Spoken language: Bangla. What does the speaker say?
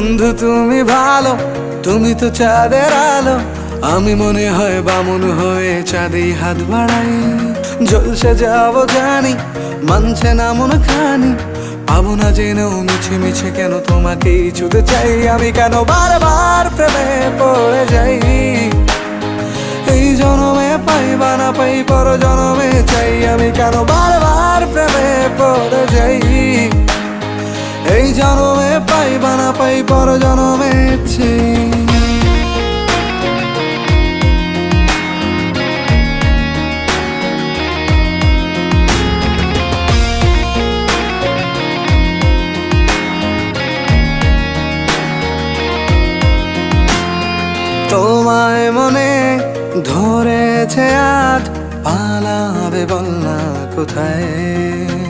বন্ধু তুমি ভালো, তুমি তো চাঁদের আলো। আমি মনে হয় বামুন হয়ে চাঁদে হাত বাড়াই। জলসে যাব জানি, মানছে না মন খানি। পাবো না জেনেও মিছে মিছে কেন তোমাকেই ছুতে চাই। আমি কেন বারবার প্রেমে পড়ে যাই। এই জনমে পাই বা না পাই, পর জনমে চাই। আমি কেন বারবার প্রেমে পড়ে যাই। এই জনমে পাই বা না পাই, পর জনমে চাই। তোমায় মনে ধরেছে আজ, পালাবে বল না কোথায়।